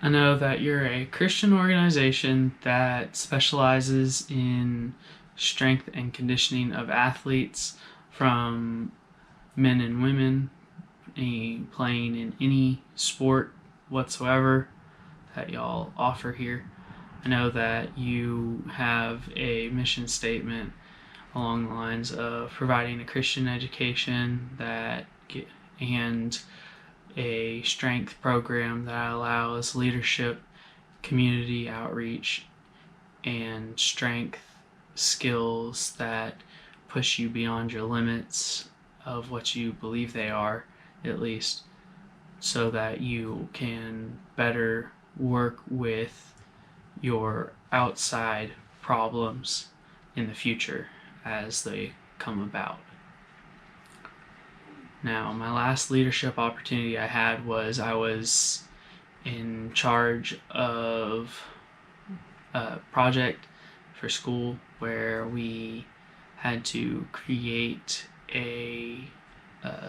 I know that you're a Christian organization that specializes in strength and conditioning of athletes, from men and women, playing in any sport whatsoever that y'all offer here. I know that you have a mission statement along the lines of providing a Christian education and a strength program that allows leadership, community outreach, and strength skills that push you beyond your limits of what you believe they are, at least, so that you can better work with your outside problems in the future as they come about. Now, my last leadership opportunity I was in charge of a project for school where we had to create a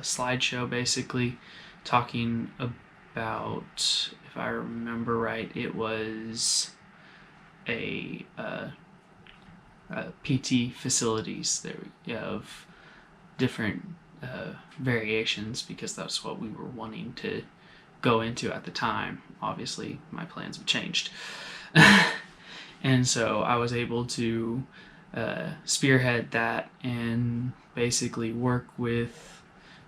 slideshow, basically talking about, if I remember right, it was a PT facilities of different variations, because that's what we were wanting to go into at the time. Obviously, my plans have changed. And so I was able to spearhead that and basically work with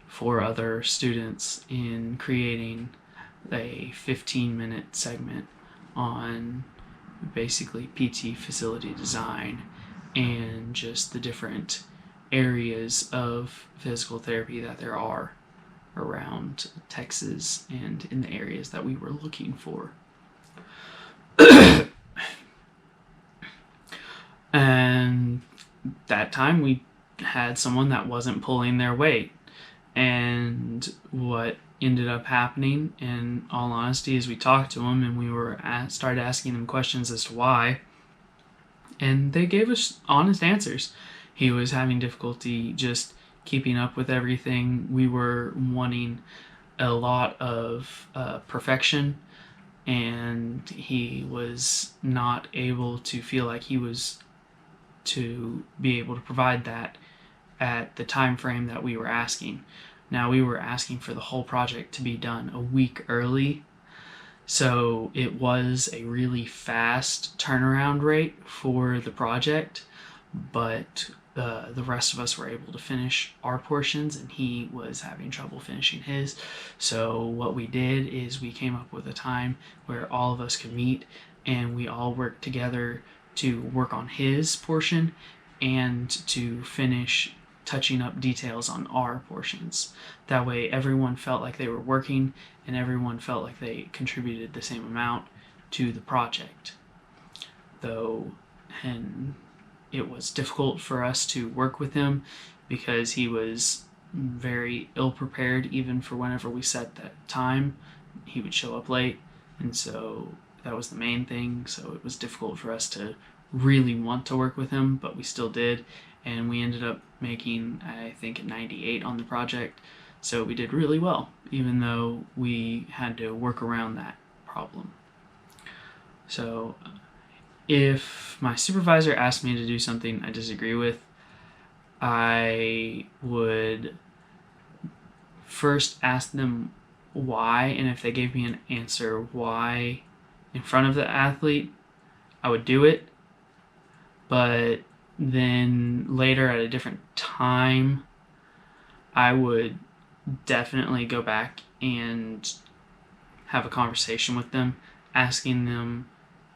4 other students in creating a 15-minute segment on basically PT facility design and just the different areas of physical therapy that there are around Texas and in the areas that we were looking for. And that time we had someone that wasn't pulling their weight. And what ended up happening, in all honesty, is we talked to them and started asking them questions as to why. And they gave us honest answers. He was having difficulty just keeping up with everything. We were wanting a lot of perfection, and he was not able to feel like he was to be able to provide that at the time frame that we were asking. Now, we were asking for the whole project to be done a week early, so it was a really fast turnaround rate for the project, but the rest of us were able to finish our portions, and he was having trouble finishing his. So what we did is we came up with a time where all of us could meet, and we all worked together to work on his portion and to finish touching up details on our portions. That way everyone felt like they were working and everyone felt like they contributed the same amount to the project. And it was difficult for us to work with him because he was very ill-prepared. Even for whenever we set that time, he would show up late, and so that was the main thing. So it was difficult for us to really want to work with him, but we still did, and we ended up making, I think, a 98 on the project. So we did really well, even though we had to work around that problem. So if my supervisor asked me to do something I disagree with, I would first ask them why, and if they gave me an answer why in front of the athlete, I would do it. But then later at a different time, I would definitely go back and have a conversation with them, asking them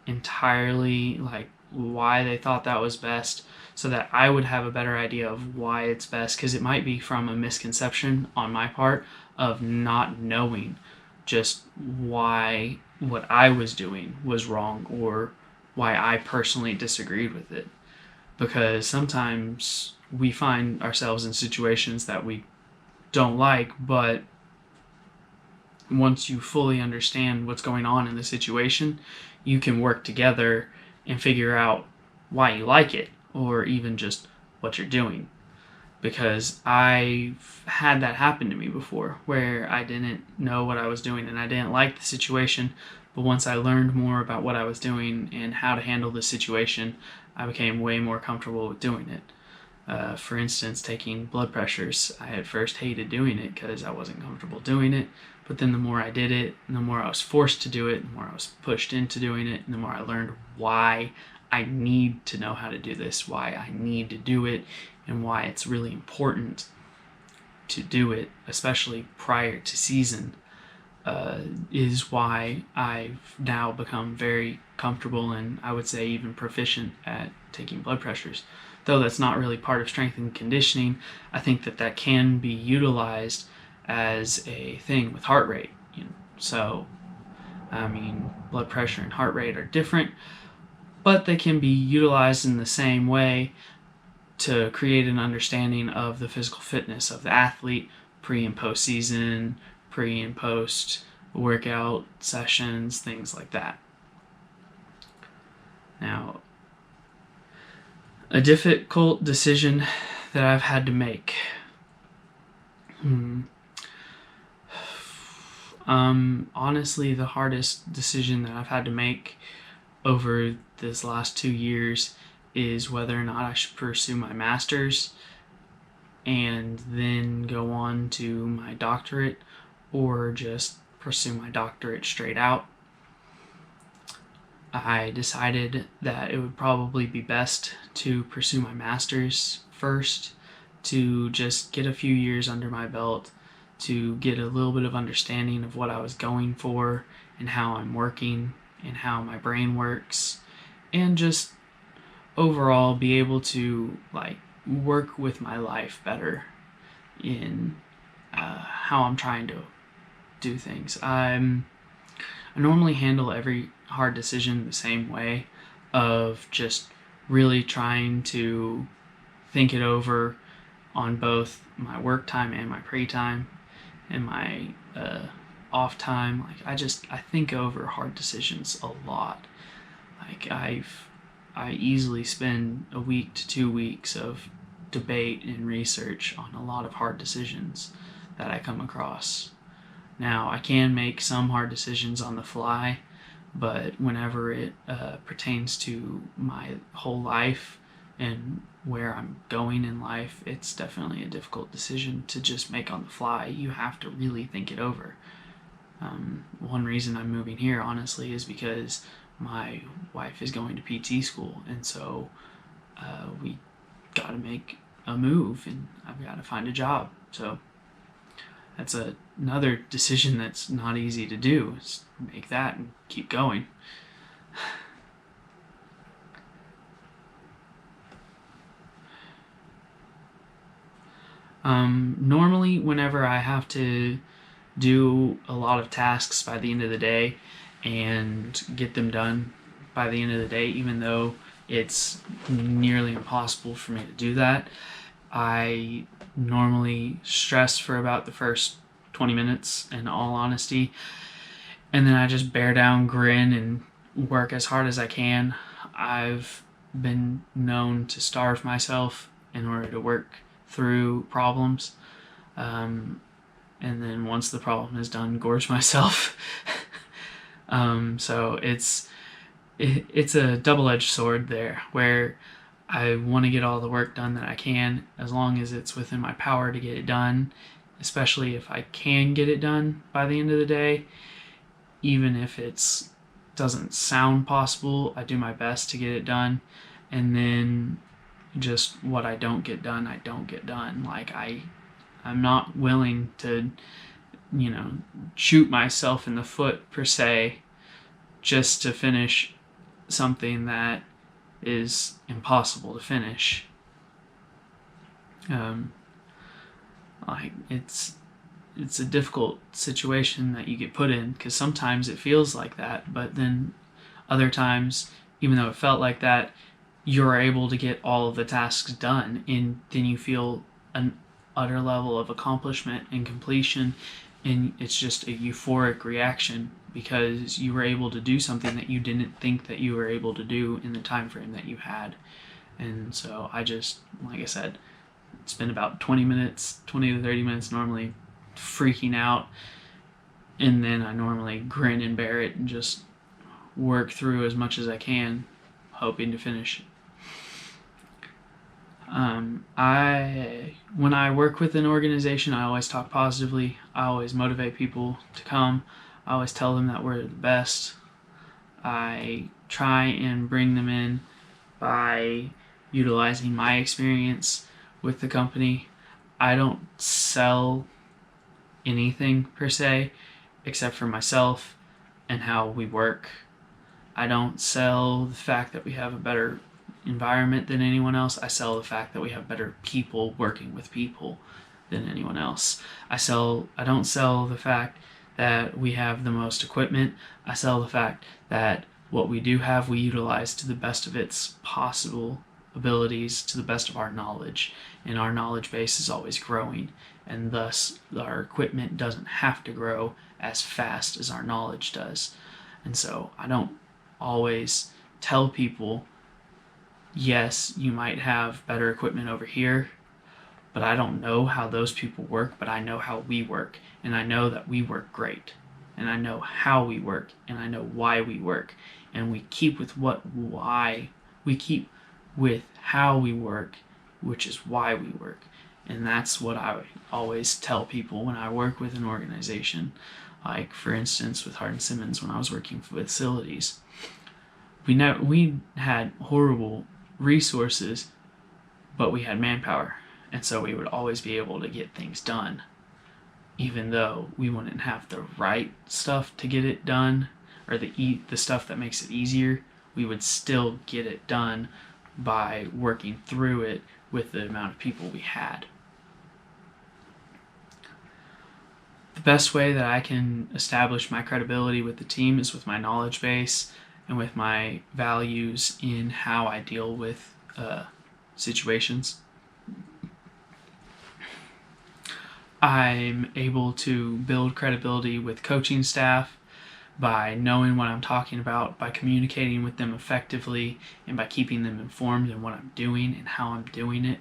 entirely like why they thought that was best, so that I would have a better idea of why it's best, because it might be from a misconception on my part of not knowing just why what I was doing was wrong or why I personally disagreed with it. Because sometimes we find ourselves in situations that we don't like, but once you fully understand what's going on in the situation, you can work together and figure out why you like it, or even just what you're doing. because I've had that happen to me before where I didn't know what I was doing and I didn't like the situation. But once I learned more about what I was doing and how to handle the situation, I became way more comfortable with doing it. For instance, taking blood pressures. I at first hated doing it because I wasn't comfortable doing it, but then the more I did it, and the more I was forced to do it, the more I was pushed into doing it, and the more I learned why I need to know how to do this, why I need to do it, and why it's really important to do it, especially prior to season, is why I've now become very comfortable and I would say even proficient at taking blood pressures. Though that's not really part of strength and conditioning, I think that can be utilized as a thing with heart rate. So, I mean, blood pressure and heart rate are different, but they can be utilized in the same way to create an understanding of the physical fitness of the athlete pre and post season, pre and post workout sessions, things like that. Now, a difficult decision that I've had to make. Honestly, the hardest decision that I've had to make over this last 2 years is whether or not I should pursue my master's and then go on to my doctorate or just pursue my doctorate straight out. I decided that it would probably be best to pursue my master's first, to just get a few years under my belt, to get a little bit of understanding of what I was going for and how I'm working and how my brain works, and just overall be able to work with my life better in how I'm trying to do things. I normally handle every hard decision the same way, of just really trying to think it over on both my work time and my free time and my off time. I think over hard decisions a lot. I easily spend a week to 2 weeks of debate and research on a lot of hard decisions that I come across. Now, I can make some hard decisions on the fly, but whenever it pertains to my whole life and where I'm going in life, it's definitely a difficult decision to just make on the fly. You have to really think it over. One reason I'm moving here, honestly, is because my wife is going to PT school, and so we got to make a move, and I've got to find a job. So that's another decision that's not easy to do, is make that and keep going. Normally, whenever I have to do a lot of tasks by the end of the day and get them done by the end of the day, even though it's nearly impossible for me to do that, I normally stress for about the first 20 minutes, in all honesty, and then I just bear down, grin, and work as hard as I can. I've been known to starve myself in order to work through problems, and then once the problem is done, gorge myself. So it's a double-edged sword there, where I want to get all the work done that I can, as long as it's within my power to get it done, especially if I can get it done by the end of the day. Even if it doesn't sound possible, I do my best to get it done, and then just what I don't get done, I don't get done. I'm not willing to, shoot myself in the foot, per se, just to finish something that is impossible to finish. It's a difficult situation that you get put in, because sometimes it feels like that, but then other times, even though it felt like that, you're able to get all of the tasks done, and then you feel an utter level of accomplishment and completion, and it's just a euphoric reaction because you were able to do something that you didn't think that you were able to do in the time frame that you had. And so I just, like I said, spend about 20 to 30 minutes normally freaking out, and then I normally grin and bear it and just work through as much as I can, hoping to finish it. When I work with an organization, I always talk positively. I always motivate people to come. I always tell them that we're the best. I try and bring them in by utilizing my experience with the company. I don't sell anything per se, except for myself and how we work. I don't sell the fact that we have a better environment than anyone else. I sell the fact that we have better people working with people than anyone else. I don't sell the fact that we have the most equipment. I sell the fact that what we do have, we utilize to the best of its possible abilities, to the best of our knowledge, and our knowledge base is always growing, and thus our equipment doesn't have to grow as fast as our knowledge does. And so I don't always tell people, yes, you might have better equipment over here, but I don't know how those people work, but I know how we work, and I know that we work great, and I know how we work, and I know why we work, and we keep with how we work, which is why we work. And that's what I always tell people when I work with an organization. Like, for instance, with Hardin Simmons, when I was working for facilities, we had horrible resources, but we had manpower, and so we would always be able to get things done, even though we wouldn't have the right stuff to get it done, or the stuff that makes it easier. We would still get it done by working through it with the amount of people we had. The best way that I can establish my credibility with the team is with my knowledge base and with my values in how I deal with situations. I'm able to build credibility with coaching staff by knowing what I'm talking about, by communicating with them effectively, and by keeping them informed in what I'm doing and how I'm doing it.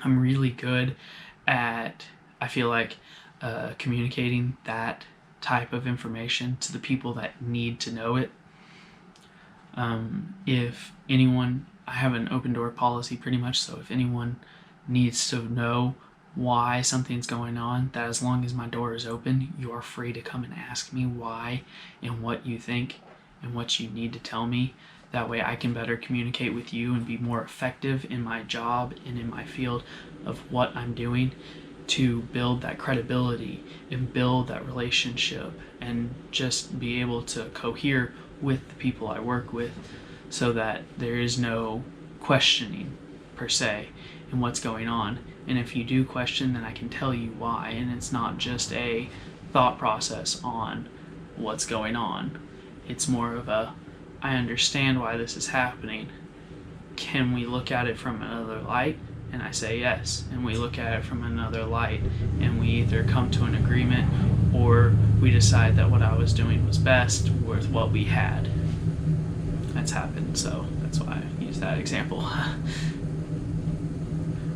I'm really good at, I feel like, communicating that type of information to the people that need to know it. If anyone, I have an open door policy pretty much, so if anyone needs to know why something's going on, that as long as my door is open, you are free to come and ask me why and what you think and what you need to tell me. That way I can better communicate with you and be more effective in my job and in my field of what I'm doing, to build that credibility and build that relationship and just be able to cohere with the people I work with, so that there is no questioning per se in what's going on. And if you do question, then I can tell you why, and it's not just a thought process on what's going on. It's more of a, I understand why this is happening. Can we look at it from another light? And I say yes, and we look at it from another light, and we either come to an agreement or we decide that what I was doing was best with what we had. That's happened, so that's why I use that example.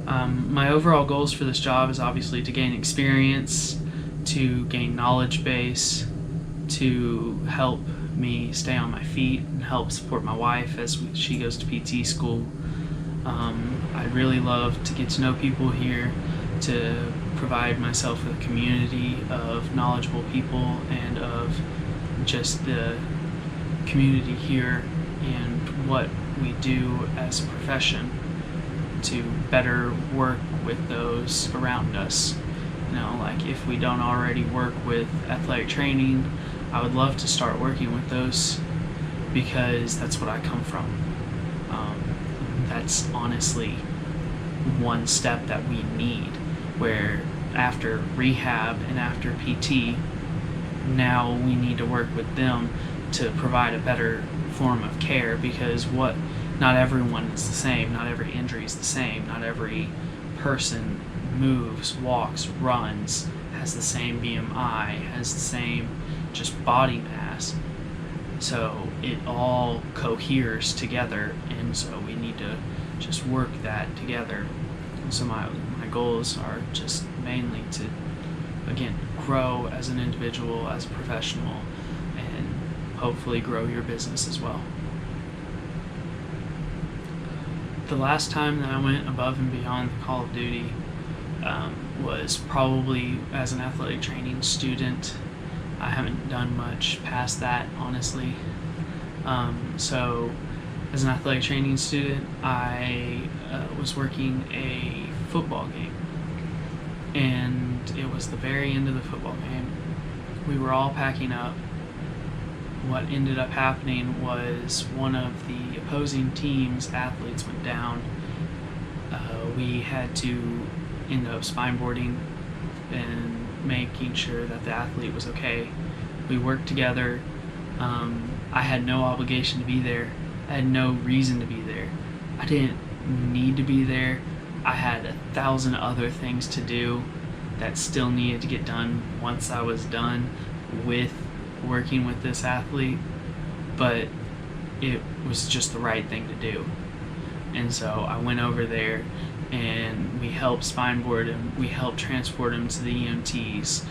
My overall goals for this job is obviously to gain experience, to gain knowledge base, to help me stay on my feet and help support my wife as she goes to PT school. I'd really love to get to know people here, to provide myself with a community of knowledgeable people and of just the community here and what we do as a profession to better work with those around us. You know, like if we don't already work with athletic training, I would love to start working with those, because that's what I come from. That's honestly one step that we need, where after rehab and after PT, now we need to work with them to provide a better form of care, because not everyone is the same, not every injury is the same, not every person moves, walks, runs, has the same BMI, has the same just body mass. So it all coheres together, and so we need to just work that together. So my goals are just mainly to, again, grow as an individual, as a professional, and hopefully grow your business as well. The last time that I went above and beyond the Call of Duty was probably as an athletic training student. I haven't done much past that, honestly. So as an athletic training student, I was working a football game, and it was the very end of the football game. We were all packing up. What ended up happening was one of the opposing team's athletes went down. We had to end up spine boarding and making sure that the athlete was okay. We worked together. I had no obligation to be there. I had no reason to be there. I didn't need to be there. I had 1,000 other things to do that still needed to get done once I was done with working with this athlete, but it was just the right thing to do. And so I went over there and we helped spine board him, we helped transport him to the EMTs,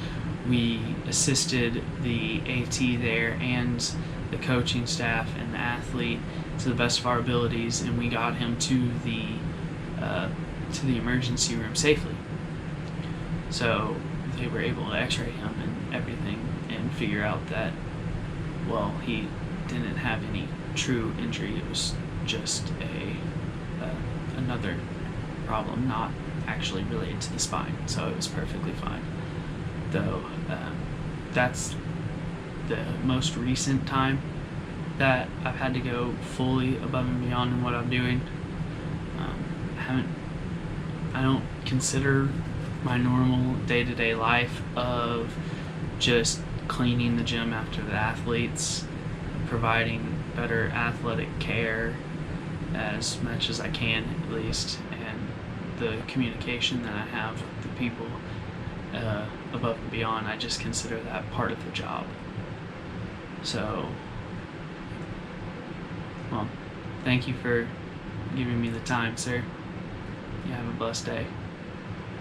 we assisted the AT there and the coaching staff and the athlete to the best of our abilities, and we got him to the emergency room safely. So they were able to x-ray him and everything and figure out that, well, he didn't have any true injury. It was just another problem, not actually related to the spine. So it was perfectly fine. Though that's the most recent time that I've had to go fully above and beyond in what I'm doing. I don't consider my normal day-to-day life of just cleaning the gym after the athletes, providing better athletic care as much as I can at least, and the communication that I have with the people above and beyond, I just consider that part of the job. So, well, thank you for giving me the time, sir. You have a blessed day.